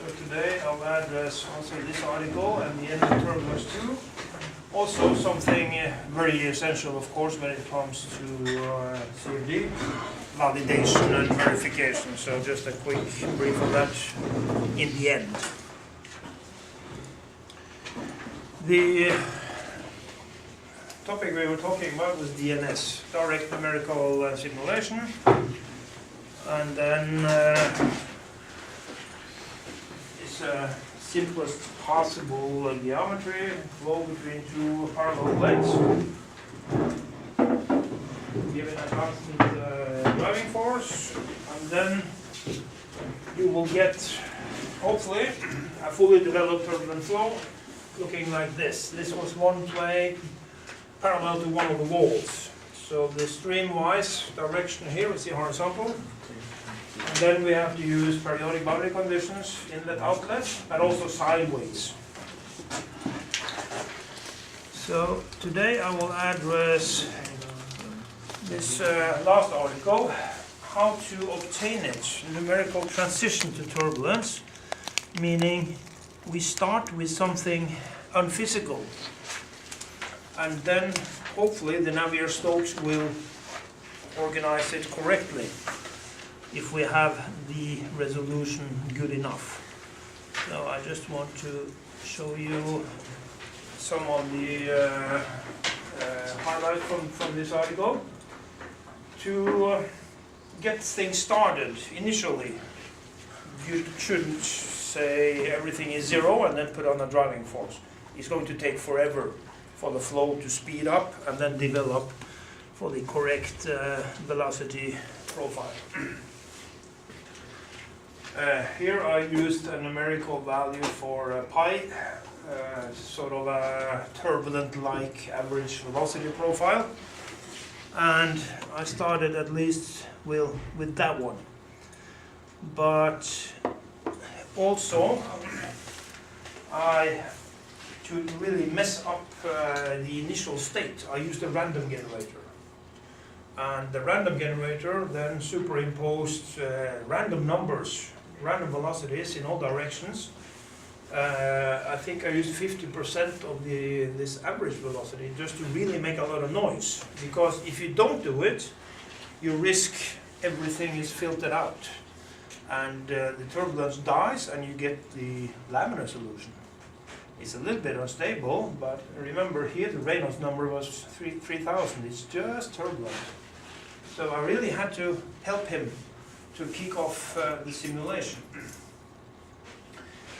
So today I'll address also this article and the end of turbulence 2. Also something very essential, of course, when it comes to CFD, validation and verification. So just a quick brief of that in the end. The topic we were talking about was DNS, direct numerical simulation, and then it's simplest possible geometry, flow between two parallel plates, given a constant driving force, and then you will get, hopefully, a fully developed turbulent flow looking like this. This was one plate parallel to one of the walls. So the stream-wise direction here is the horizontal. And then we have to use periodic boundary conditions, inlet, outlet, and also sideways. So today I will address this last article, how to obtain it, numerical transition to turbulence, meaning we start with something unphysical, and then hopefully the Navier-Stokes will organize it correctly if we have the resolution good enough. So I just want to show you some of the highlights from this article. To get things started initially, you shouldn't say everything is zero and then put on a driving force. It's going to take forever for the flow to speed up and then develop for the correct velocity profile. Here I used a numerical value for pi, sort of a turbulent-like average velocity profile, and I started at least with that one. But also, to really mess up the initial state, I used a random generator. And the random generator then superimposed random numbers, random velocities in all directions. I think I used 50% of this average velocity just to really make a lot of noise. Because if you don't do it, you risk everything is filtered out. And the turbulence dies and you get the laminar solution. It's a little bit unstable, but remember here the Reynolds number was 3000. It's just turbulent. So I really had to help him to kick off the simulation.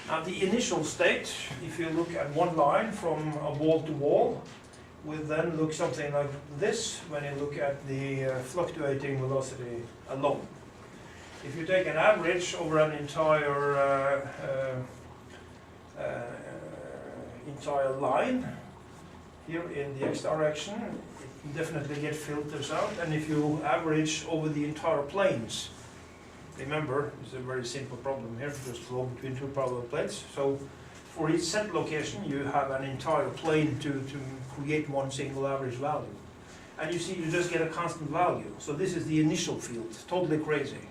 Now the initial state, if you look at one line from a wall to wall, will then look something like this when you look at the fluctuating velocity alone. If you take an average over an entire line, here in the x direction, it definitely get filters out. And if you average over the entire planes, remember, it's a very simple problem here, just flow between two parallel plates. So for each set location, you have an entire plane to create one single average value. And you see, you just get a constant value. So this is the initial field, totally crazy.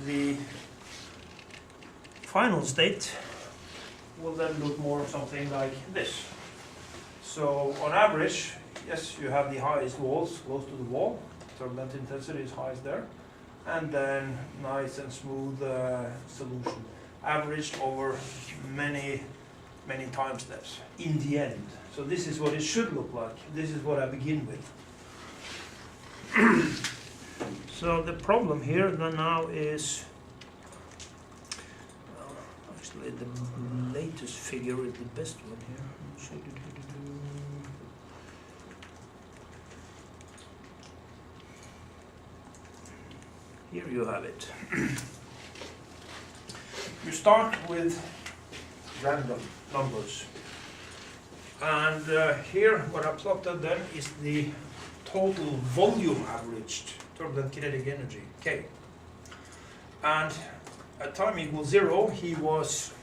The final state will then look more something like this. So on average, yes, you have the highest walls close to the wall, turbulent intensity is highest there, and then nice and smooth solution, averaged over many time steps in the end. So this is what it should look like. This is what I begin with. So the problem here now is, actually the latest figure is the best one here. Here you have it. You start with random numbers. And here what I plotted then is the total volume averaged turbulent kinetic energy, K. And at time equals 0, he was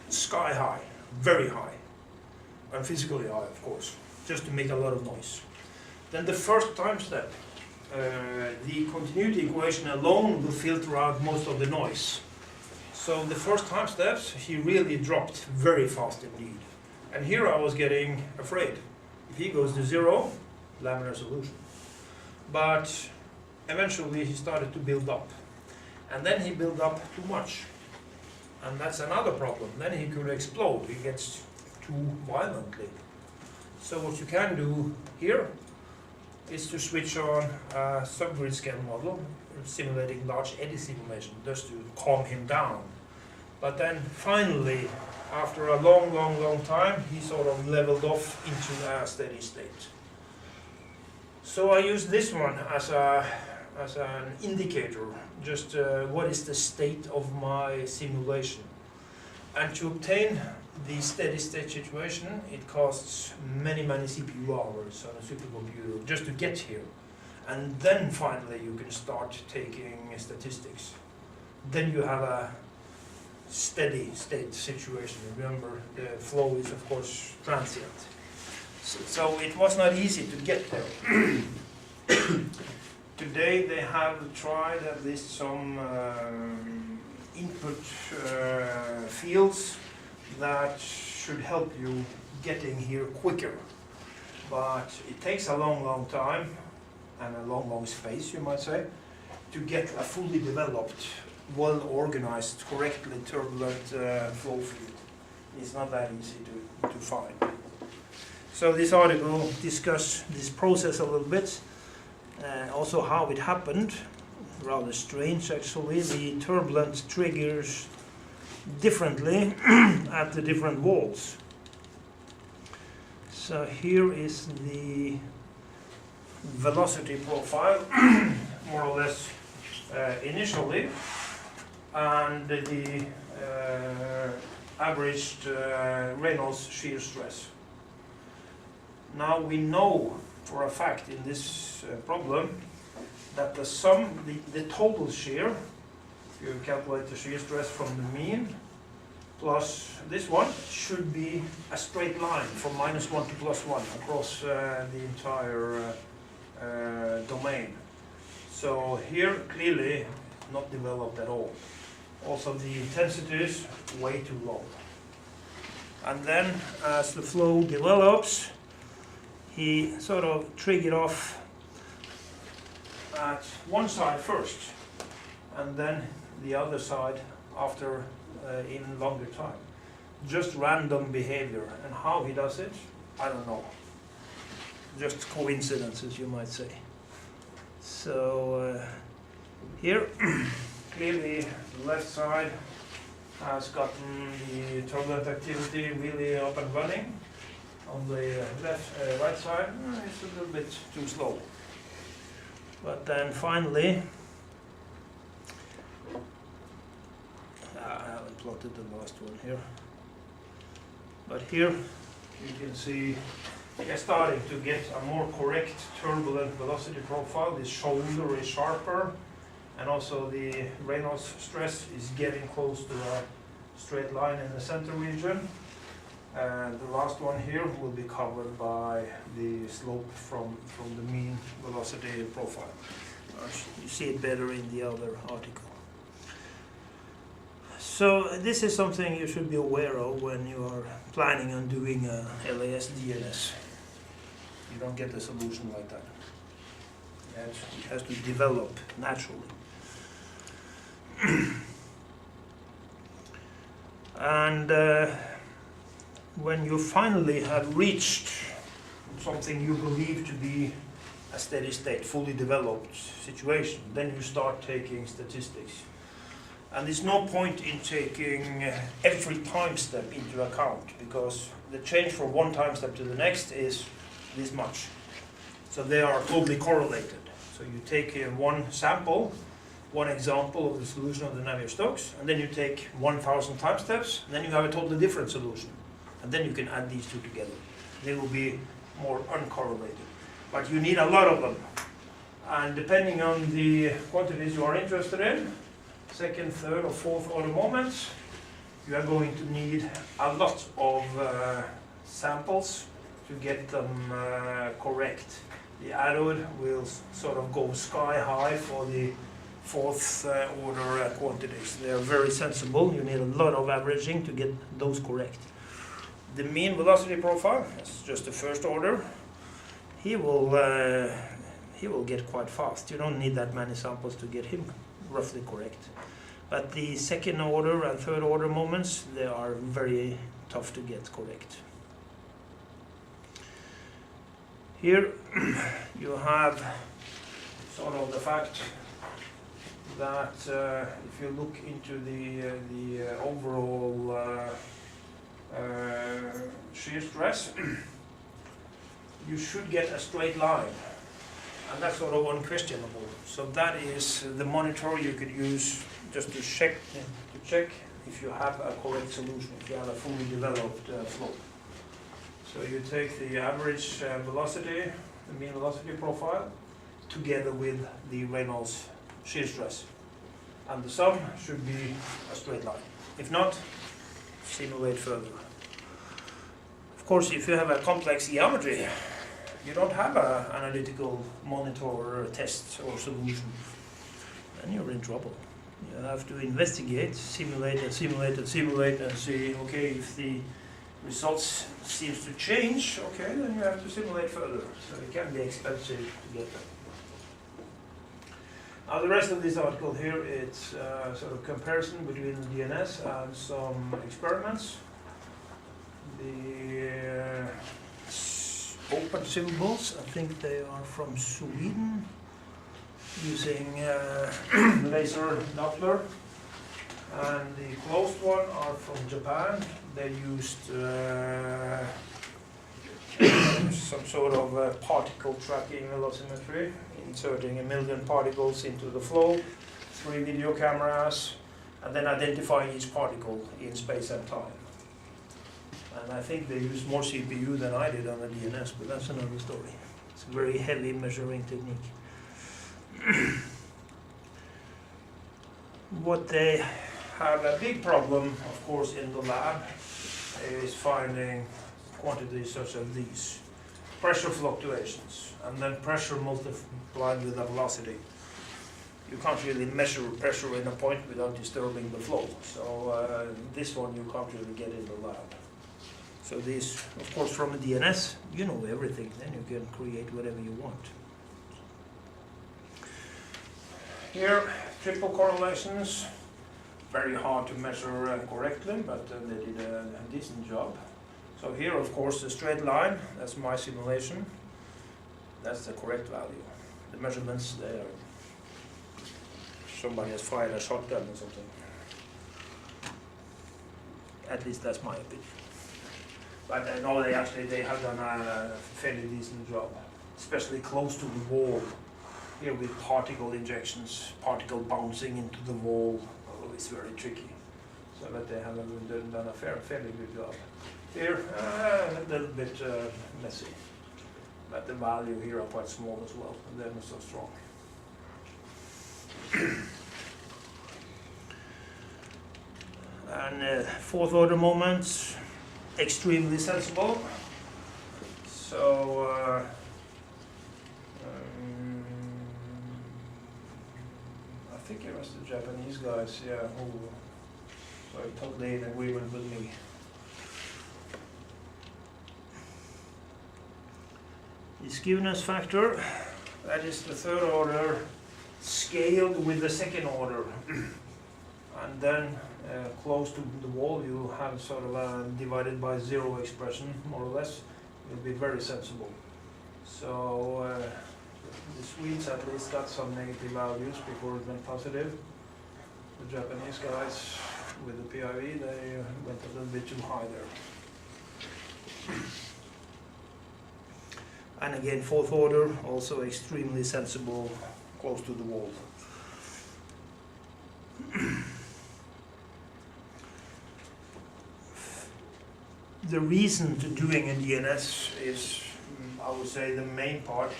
sky high, very high, and physically high, of course, just to make a lot of noise. Then the first time step, the continuity equation alone will filter out most of the noise. So the first time steps, he really dropped very fast indeed. And here I was getting afraid. If he goes to 0, laminar solution. But eventually he started to build up. And then he built up too much. And that's another problem. Then he could explode. He gets too violently. So what you can do here is to switch on a subgrid scale model, simulating large eddy simulation, just to calm him down. But then finally, after a long time, he sort of leveled off into a steady state. So I use this one as an indicator, just what is the state of my simulation. And to obtain the steady state situation, it costs many CPU hours on a supercomputer just to get here. And then finally you can start taking statistics. Then you have a steady state situation. Remember, the flow is of course transient. So it was not easy to get there. Today they have tried at least some input fields that should help you getting here quicker. But it takes a long time and a long space, you might say, to get a fully developed, well-organized, correctly turbulent flow field. It's not that easy to find. So this article discusses this process a little bit, also how it happened. Rather strange actually. The turbulence triggers differently at the different walls. So here is the velocity profile, more or less initially, and the averaged Reynolds shear stress. Now we know for a fact in this problem that the total shear, you calculate the shear stress from the mean plus this one, should be a straight line from -1 to +1 across the entire domain. So here clearly not developed at all. Also the intensity is way too low. And then as the flow develops, he sort of triggered off at one side first, and then the other side after in longer time. Just random behavior, and how he does it, I don't know. Just coincidences, you might say. So here, clearly the left side has gotten the turbulent activity really up and running. On the right side, it's a little bit too slow. But then finally, I haven't plotted the last one here. But here you can see we are starting to get a more correct turbulent velocity profile. The shoulder is sharper, and also the Reynolds stress is getting close to a straight line in the center region. And the last one here will be covered by the slope from the mean velocity profile. You see it better in the other article. So this is something you should be aware of when you are planning on doing a LAS DNS. You don't get a solution like that. It has to develop naturally. And when you finally have reached something you believe to be a steady state, fully developed situation, then you start taking statistics. And there's no point in taking every time step into account, because the change from one time step to the next is this much. So they are totally correlated. So you take one sample, one example of the solution of the Navier-Stokes, and then you take 1,000 time steps, and then you have a totally different solution. And then you can add these two together. They will be more uncorrelated. But you need a lot of them. And depending on the quantities you are interested in, second, third, or fourth order moments, you are going to need a lot of samples to get them correct. The anode will sort of go sky high for the fourth order quantities. They are very sensible. You need a lot of averaging to get those correct. The mean velocity profile, that's just the first order. He will get quite fast. You don't need that many samples to get him roughly correct. But the second order and third order moments, they are very tough to get correct. Here you have sort of the fact that if you look into the overall shear stress, you should get a straight line, and that's sort of unquestionable. So that is the monitor you could use just to check if you have a correct solution, if you have a fully developed flow. So you take the average velocity, the mean velocity profile, together with the Reynolds shear stress, and the sum should be a straight line. If not, simulate further. Of course, if you have a complex geometry, you don't have an analytical monitor or test or solution, then you're in trouble. You have to investigate, simulate and simulate and simulate and see, okay, if the results seems to change, okay, then you have to simulate further. So it can be expensive to get them. Now the rest of this article here, it's sort of comparison between the DNS and some experiments. The open symbols, I think they are from Sweden, using laser Doppler, and the closed one are from Japan. They used some sort of particle tracking velocimetry, inserting 1 million particles into the flow, 3 video cameras, and then identifying each particle in space and time. And I think they used more CPU than I did on the DNS, but that's another story. It's a very heavy measuring technique. What they have a big problem, of course, in the lab is finding quantities such as these. Pressure fluctuations, and then pressure multiplied with the velocity. You can't really measure pressure in a point without disturbing the flow. So this one you can't really get in the lab. So these, of course, from a DNS, you know everything. Then you can create whatever you want. Here, triple correlations. Very hard to measure correctly, but they did a decent job. So here, of course, the straight line, that's my simulation. That's the correct value. The measurements, they are, somebody has fired a shotgun or something. At least that's my opinion. But I know they have done a fairly decent job, especially close to the wall. Here with particle injections, particle bouncing into the wall, it's very tricky. So that they have done a fairly good job. Here, a little bit messy, but the value here are quite small as well, and they're not so strong. And fourth order moments, extremely sensible. So I think it was the Japanese guys, yeah, who were totally in agreement with me. The skewness factor, that is the third order scaled with the second order. And then close to the wall you have sort of a divided by zero expression, more or less. It'll be very sensible. So the Swedes at least got some negative values before it went positive. The Japanese guys with the PIV, they went a little bit too high there. And again, fourth order, also extremely sensible, close to the wall. The reason to doing a DNS is, I would say, the main part,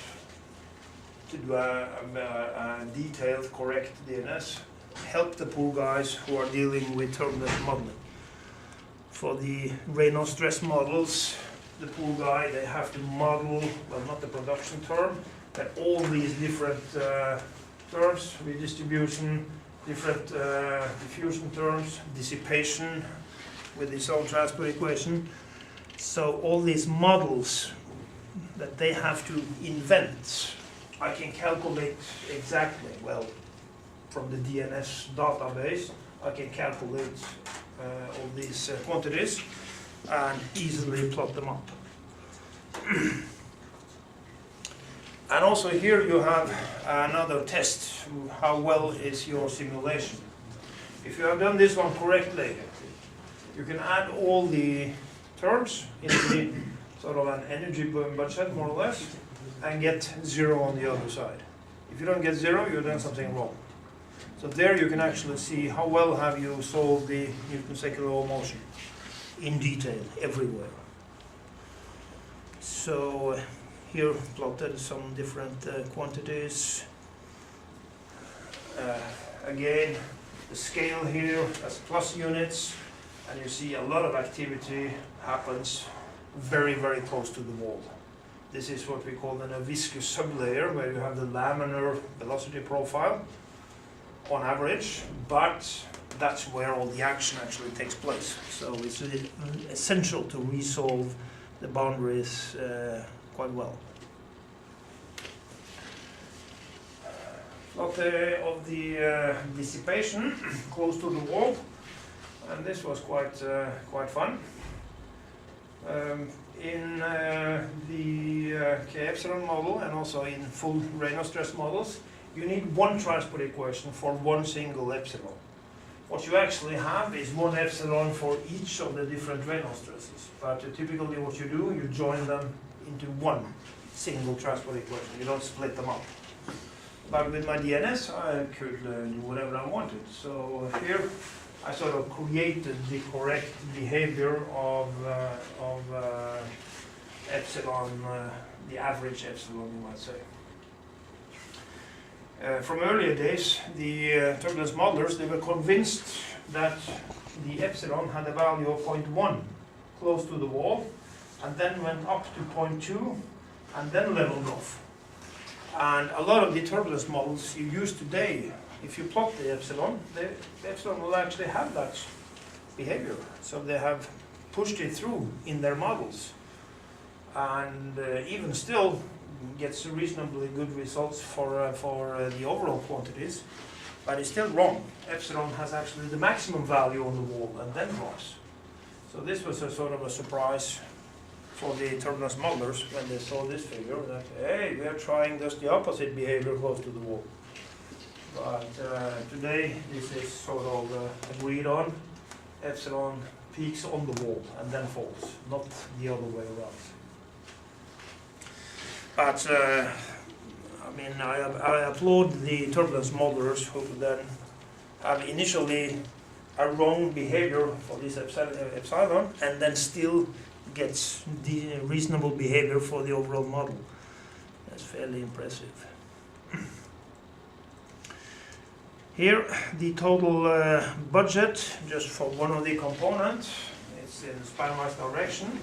to do a detailed, correct DNS, help the pool guys who are dealing with turbulent modeling. For the Reynolds stress models, the pool guy, they have to model, well, not the production term, but all these different terms, redistribution, different diffusion terms, dissipation with its own transport equation. So all these models that they have to invent, I can calculate exactly, well, from the DNS database, I can calculate all these quantities and easily plot them up. And also here you have another test, how well is your simulation. If you have done this one correctly, you can add all the terms in the sort of an energy budget, more or less, and get 0 on the other side. If you don't get 0, you've done something wrong. So there you can actually see how well have you solved the Newton's second law of motion in detail, everywhere. So here plotted some different quantities. Again, the scale here as plus units, and you see a lot of activity happens very, very close to the wall. This is what we call a viscous sublayer, where you have the laminar velocity profile on average, but that's where all the action actually takes place. So it's essential to resolve the boundaries quite well. Plot of the dissipation close to the wall, and this was quite fun. In the K epsilon model and also in full Reynolds stress models, you need one transport equation for one single epsilon. What you actually have is one epsilon for each of the different Reynolds stresses. But typically what you do, you join them into one single transport equation. You don't split them up. But with my DNS, I could do whatever I wanted. So here I sort of created the correct behavior of epsilon, the average epsilon, you might say. From earlier days, the turbulence modelers, they were convinced that the epsilon had a value of 0.1 close to the wall, and then went up to 0.2 and then leveled off. And a lot of the turbulence models you use today, if you plot the epsilon will actually have that behavior. So they have pushed it through in their models, and even still gets reasonably good results for the overall quantities, but it's still wrong. Epsilon has actually the maximum value on the wall and then drops. So this was a sort of a surprise for the turbulence modelers when they saw this figure, that hey, we are trying just the opposite behavior close to the wall. But today this is sort of agreed on. Epsilon peaks on the wall and then falls, not the other way around. But I mean, I applaud the turbulence modelers who then have initially a wrong behavior for this epsilon and then still gets the reasonable behavior for the overall model. That's fairly impressive. Here, the total budget just for one of the components. It's in spanwise direction.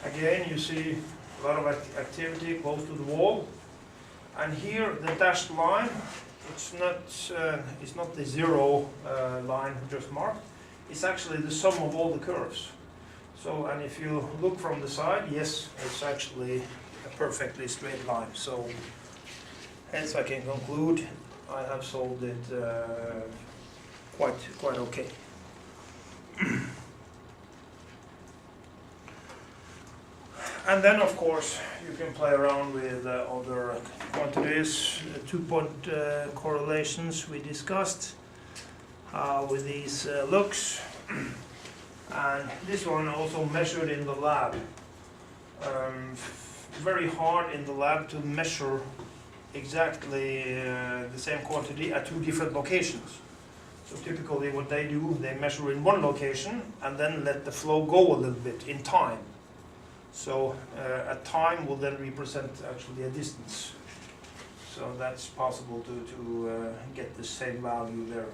Again, you see a lot of activity close to the wall, and here the dashed line, it's not the zero line just marked, it's actually the sum of all the curves. So, and if you look from the side, yes, it's actually a perfectly straight line. So hence I can conclude I have solved it quite okay. And then, of course, you can play around with other quantities, 2-point correlations we discussed, how these looks. And this one also measured in the lab. Very hard in the lab to measure exactly the same quantity at two different locations. So typically what they do, they measure in one location and then let the flow go a little bit in time. So a time will then represent actually a distance. So that's possible to get the same value there.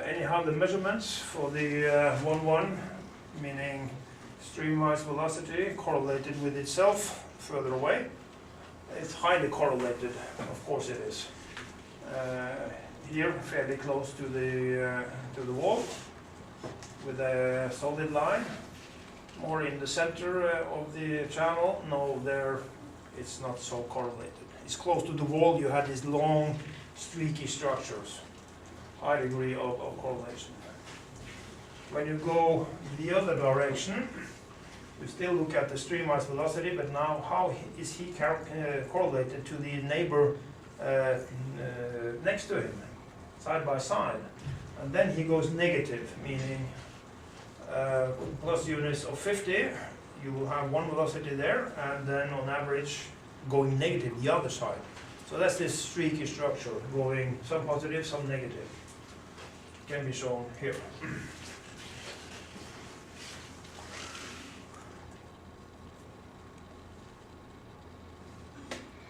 Anyhow, the measurements for the 1-1, meaning streamwise velocity correlated with itself further away, It's highly correlated, of course it is. Here, fairly close to the wall, with a solid line. More in the center of the channel, no, there it's not so correlated. It's close to the wall, you had these long, streaky structures. High degree of correlation. When you go the other direction, we still look at the streamwise velocity, but now how is he correlated to the neighbor next to him, side by side? And then he goes negative, meaning plus units of 50, you will have one velocity there, and then on average going negative the other side. So that's this streaky structure, going some positive, some negative. Can be shown here.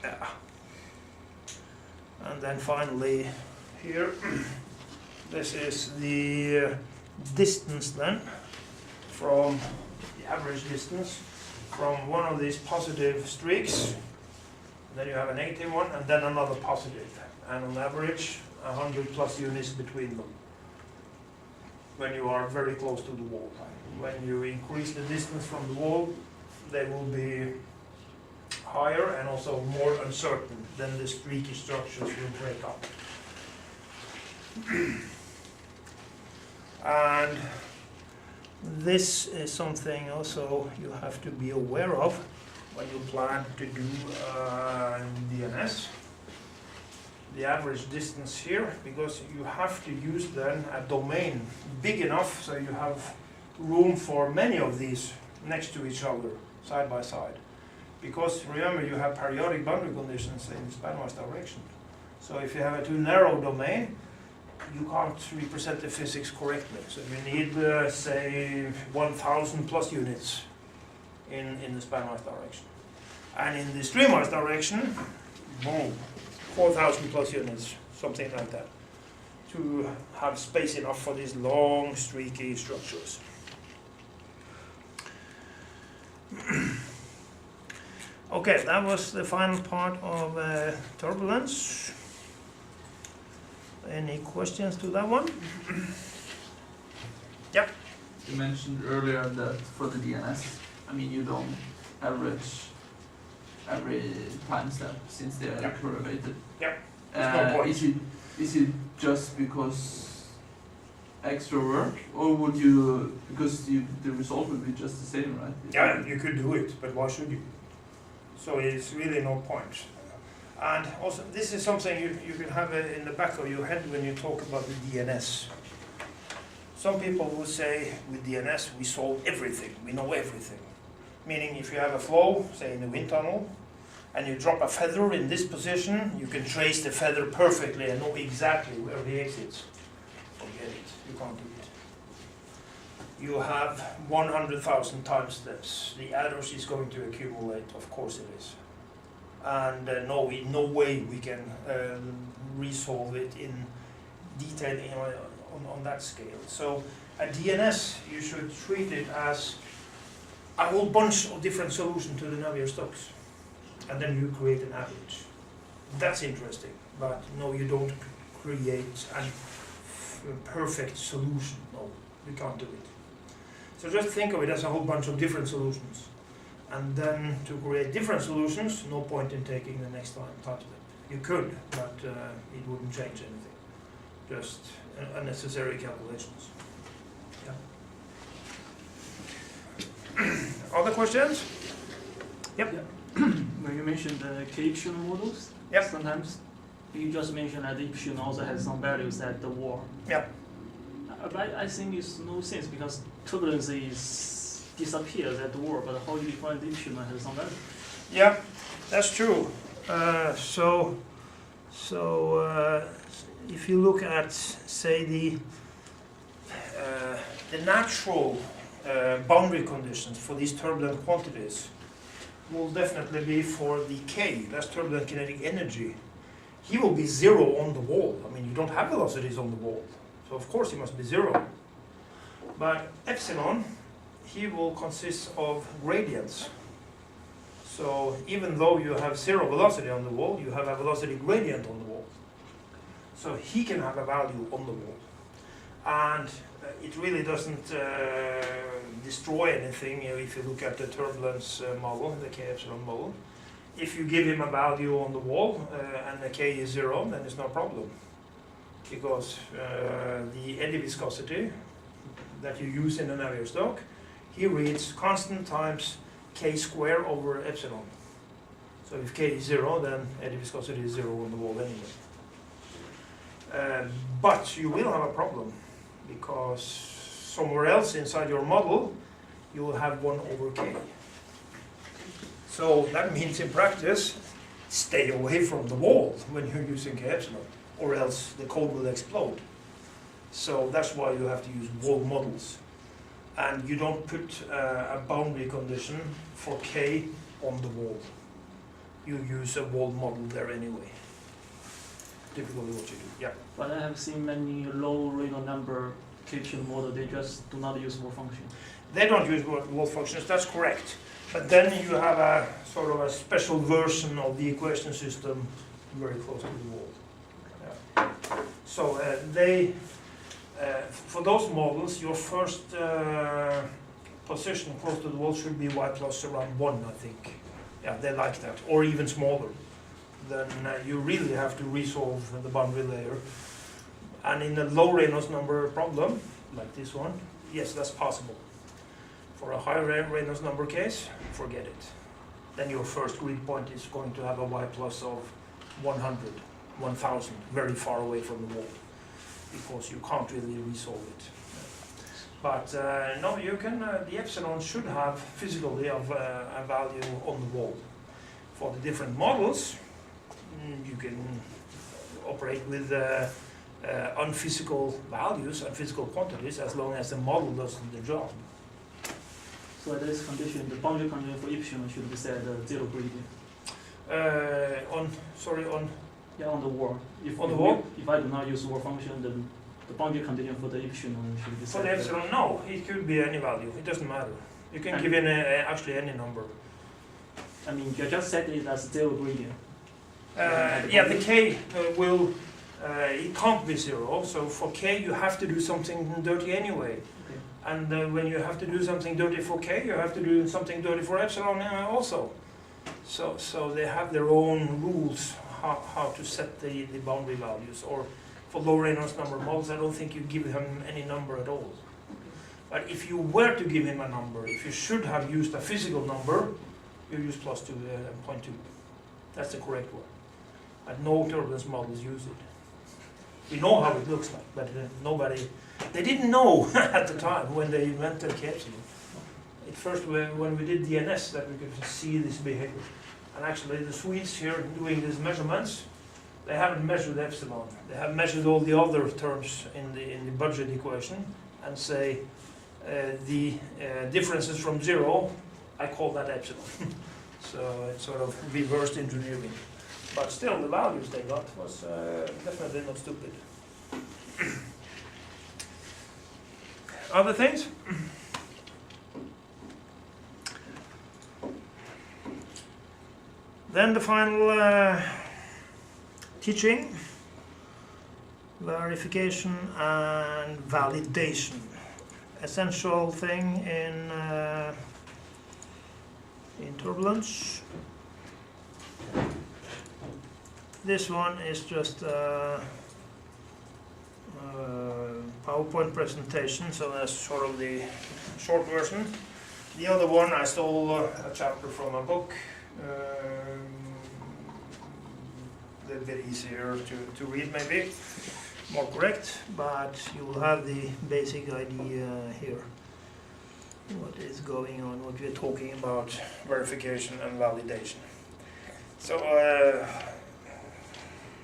Yeah. And then finally here, this is the distance then, from the average distance from one of these positive streaks, then you have a negative one, and then another positive, and on average 100 plus units between them when you are very close to the wall. When you increase the distance from the wall, they will be higher and also more uncertain, then the streaky structures will break up. And this is something also you have to be aware of when you plan to do DNS. The average distance here, because you have to use then a domain big enough so you have room for many of these next to each other, side by side. Because remember, you have periodic boundary conditions in the spanwise direction. So if you have a too narrow domain, you can't represent the physics correctly. So you need, say, 1,000 plus units in the spanwise direction. And in the streamwise direction, boom, 4,000 plus units, something like that, to have space enough for these long, streaky structures. Okay, that was the final part of turbulence. Any questions to that one? Yep. You mentioned earlier that for the DNS, I mean, you don't average every time step since they are correlated. Yep. No point. Is it just because extra work, or would you, because the result would be just the same, right? Yeah, you could do it, but why should you? So it's really no point. And also, this is something you can have in the back of your head when you talk about the DNS. Some people will say, with DNS, we solve everything, we know everything. Meaning, if you have a flow, say in a wind tunnel, and you drop a feather in this position, you can trace the feather perfectly and know exactly where the exits. Forget it, you can't do it. You have 100,000 time steps. The adders is going to accumulate, of course it is. And no way we can resolve it in detail on that scale. So a DNS, you should treat it as a whole bunch of different solutions to the Navier-Stokes, and then you create an average. That's interesting, but no, you don't create a perfect solution. No, you can't do it. So just think of it as a whole bunch of different solutions. And then to create different solutions, no point in taking the next time step. You could, but it wouldn't change anything. Just unnecessary calculations. Yeah. Other questions? Yep. Yeah. When you mentioned the K-Epsilon models, yep. Sometimes you just mentioned that the Epsilon also has some values at the wall. Yep. But I think it's no sense because turbulence disappears at the wall, but how do you find the Epsilon has some value? Yeah, that's true. If you look at, say, the natural boundary conditions for these turbulent quantities, will definitely be for the K, that's turbulent kinetic energy. He will be zero on the wall. I mean, you don't have velocities on the wall, so of course he must be zero. But epsilon, he will consist of gradients. So even though you have zero velocity on the wall, you have a velocity gradient on the wall. So he can have a value on the wall. And it really doesn't destroy anything if you look at the turbulence model, the K epsilon model. If you give him a value on the wall and the K is 0, then it's no problem. Because the eddy viscosity that you use in the Navier-Stokes, he reads constant times K square over epsilon. So if K is 0, then eddy viscosity is 0 on the wall anyway. But you will have a problem, because somewhere else inside your model you will have 1 over K. So that means in practice, stay away from the wall when you're using K epsilon, or else the code will explode. So that's why you have to use wall models. And you don't put a boundary condition for K on the wall. You use a wall model there anyway. Typically what you do, yeah. But I have seen many low Reynolds number K-epsilon model, they just do not use wall function. They don't use wall functions, that's correct. But then you have a sort of a special version of the equation system very close to the wall. Yeah. So for those models, your first position close to the wall should be y plus around 1, I think. Yeah, they like that, or even smaller. Then you really have to resolve the boundary layer. And in a low Reynolds number problem, like this one, yes, that's possible. For a high Reynolds number case, forget it. Then your first grid point is going to have a y plus of 100, 1000, very far away from the wall, because you can't really resolve it. But no, you can, the epsilon should have physically a value on the wall. For the different models, you can operate with unphysical values, unphysical quantities, as long as the model does the job. So at this condition, the boundary condition for epsilon should be set at 0 gradient. Yeah, on the wall. On the wall? If I do not use wall function, then the boundary condition for the epsilon should be set. For the epsilon, no, it could be any value. It doesn't matter. You can give in actually any number. I mean, you just set it as 0 gradient. Yeah, the K will, it can't be 0, so for K you have to do something dirty anyway. Okay. And when you have to do something dirty for K, you have to do something dirty for epsilon also. So they have their own rules how to set the boundary values. Or for low Reynolds number models, I don't think you give him any number at all. But if you were to give him a number, if you should have used a physical number, you use plus 2.2. That's the correct one. But no turbulence models use it. We know how it looks like, but they didn't know at the time when they invented K epsilon. At first, when we did DNS, that we could see this behavior. And actually, the Swedes here doing these measurements, they haven't measured epsilon. They have measured all the other terms in the budget equation and say the differences from 0, I call that epsilon. So it's sort of reversed engineering. But still, the values they got was definitely not stupid. Other things? Then the final teaching, verification and validation. Essential thing in turbulence. This one is just a PowerPoint presentation, so that's sort of the short version. The other one I stole a chapter from a book. A bit easier to read, maybe more correct, but you will have the basic idea here. What is going on, what we're talking about, verification and validation. So,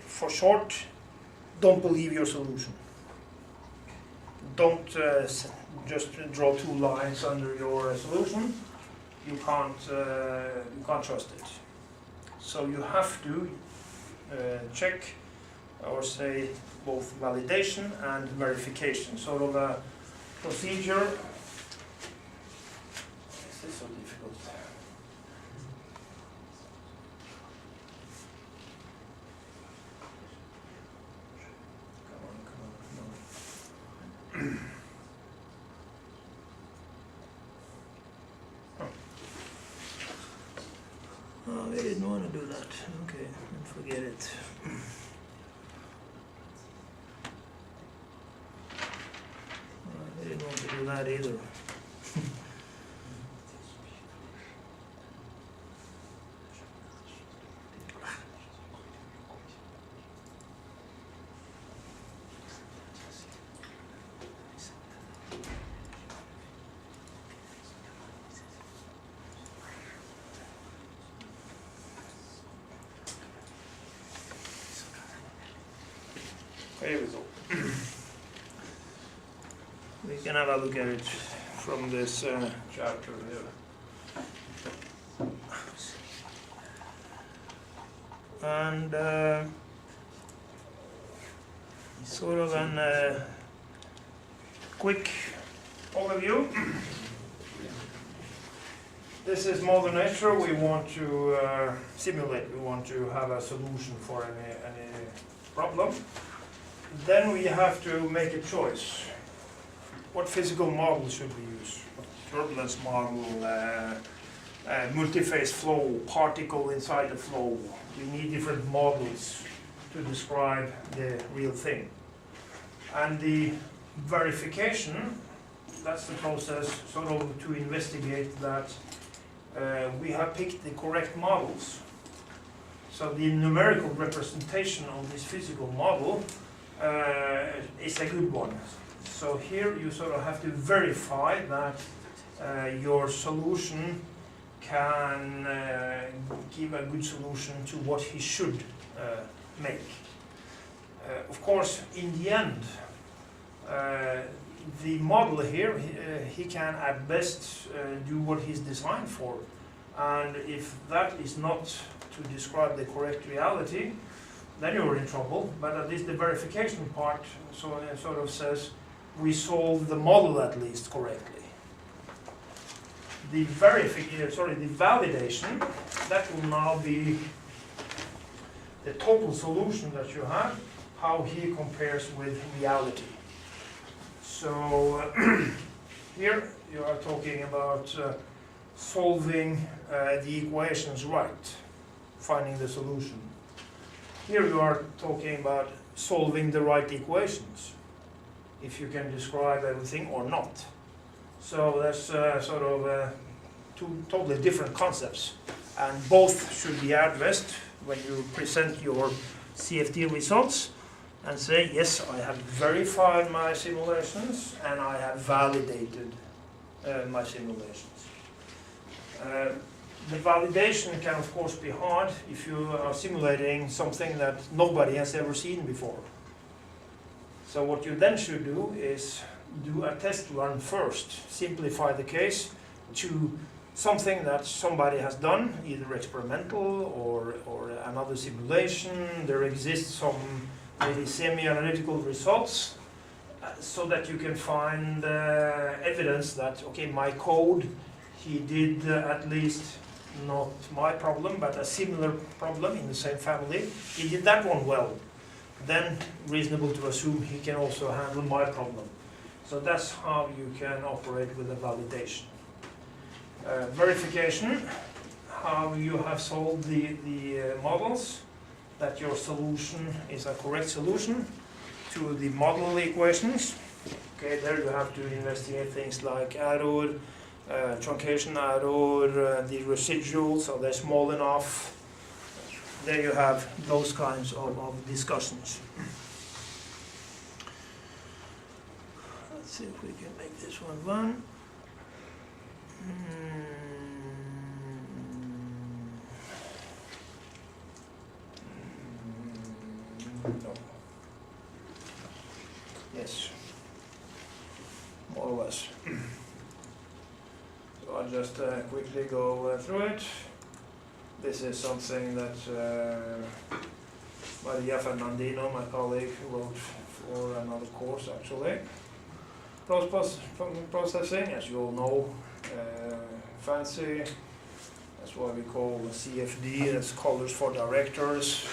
for short, don't believe your solution. Don't just draw 2 lines under your solution. You can't trust it. So you have to check, or say, both validation and verification. Sort of a procedure. Is this so difficult? we didn't want to do that. Okay, then forget it. We didn't want to do that either. Here we go. We can have a look at it from this chapter here. And sort of an quick overview. This is Mother Nature. We want to simulate. We want to have a solution for any problem. Then we have to make a choice. What physical model should we use? What turbulence model, multi-phase flow, particle inside the flow. We need different models to describe the real thing. And the verification, that's the process sort of to investigate that we have picked the correct models. So the numerical representation of this physical model is a good one. So here you sort of have to verify that your solution can give a good solution to what he should make. Of course, in the end, the model here, he can at best do what he's designed for. And if that is not to describe the correct reality, then you're in trouble. But at least the verification part sort of says we solve the model at least correctly. The validation, that will now be the total solution that you have, how he compares with reality. So here you are talking about solving the equations right, finding the solution. Here you are talking about solving the right equations, if you can describe everything or not. So that's sort of two totally different concepts, and both should be addressed when you present your CFD results and say, yes, I have verified my simulations and I have validated my simulations. The validation can of course be hard if you are simulating something that nobody has ever seen before. So what you then should do is do a test run first, simplify the case to something that somebody has done, either experimental or another simulation. There exists some maybe semi-analytical results, so that you can find evidence that, okay, my code, he did at least not my problem, but a similar problem in the same family. He did that one well. Then reasonable to assume he can also handle my problem. So that's how you can operate with a validation. Verification, how you have solved the models, that your solution is a correct solution to the model equations. Okay, there you have to investigate things like error, truncation error, the residuals, so they're small enough. There you have those kinds of discussions. Let's see if we can make this one run. No. Yes. More or less. So I'll just quickly go through it. This is something that Maria Fernandino, my colleague, wrote for another course actually. Processing, as you all know, fancy. That's what we call CFD, that's colors for directors.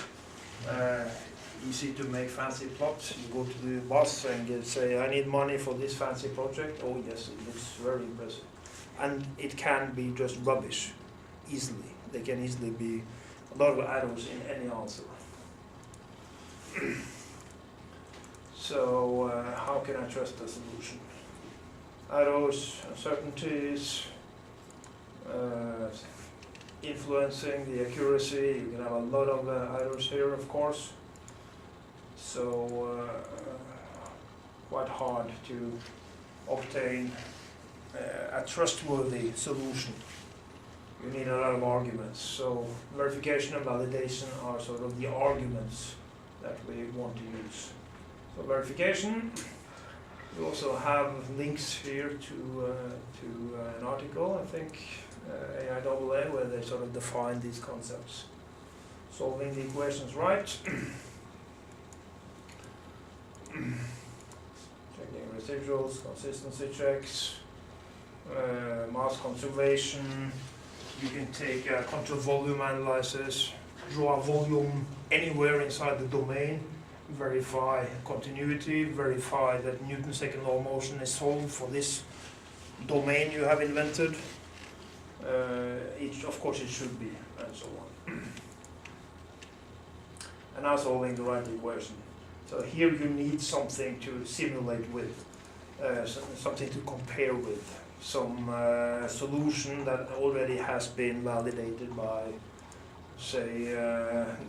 Easy to make fancy plots. You go to the boss and say, I need money for this fancy project. Oh yes, it looks very impressive. And it can be just rubbish, easily. they can easily be a lot of arrows in any answer. So how can I trust the solution? Arrows, uncertainties, influencing the accuracy. You can have a lot of arrows here, of course. So quite hard to obtain a trustworthy solution. You need a lot of arguments. So verification and validation are sort of the arguments that we want to use. So verification, we also have links here to an article, I think, AIAA, where they sort of define these concepts. Solving the equations right. Checking residuals, consistency checks, mass conservation. You can take a control volume analysis, draw a volume anywhere inside the domain, verify continuity, verify that Newton's second law of motion is solved for this domain you have invented. Of course it should be, and so on. And now solving the right equation. So here you need something to simulate with, something to compare with, some solution that already has been validated by, say,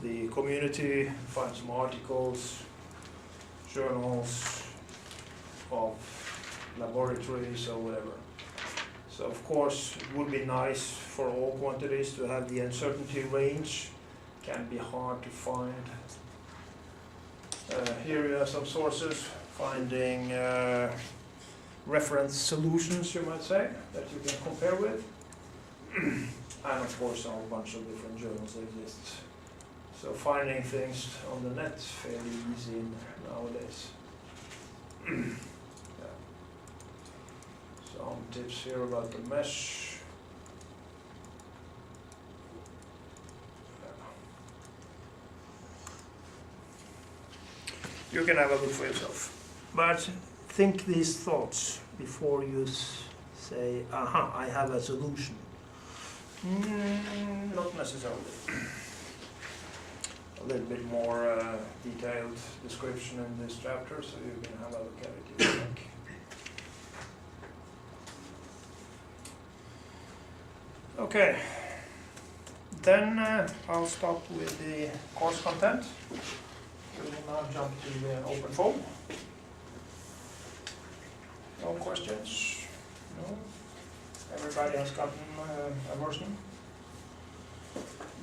the community, find some articles, journals of laboratories or whatever. So of course it would be nice for all quantities to have the uncertainty range. Can be hard to find. Here you have some sources finding reference solutions, you might say, that you can compare with. And of course a whole bunch of different journals exist. So finding things on the net is fairly easy nowadays. Yeah. Some tips here about the mesh. Yeah. You can have a look for yourself. But think these thoughts before you say, aha, I have a solution. Not necessarily. A little bit more detailed description in this chapter, so you can have a look at it if you like. Okay, then I'll stop with the course content. We will now jump to the open forum. No questions? No? Everybody has gotten a version?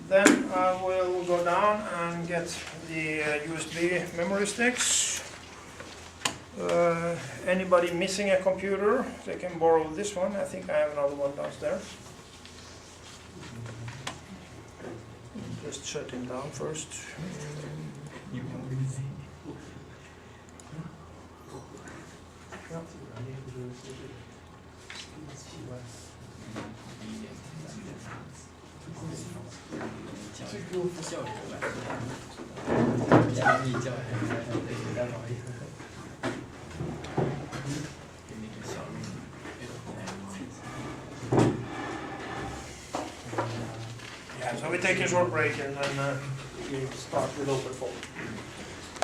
Then I will go down and get the USB memory sticks. Anybody missing a computer, they can borrow this one. I think I have another one downstairs. Just shut him down first. Yeah, so we take a short break and then we start with open forum.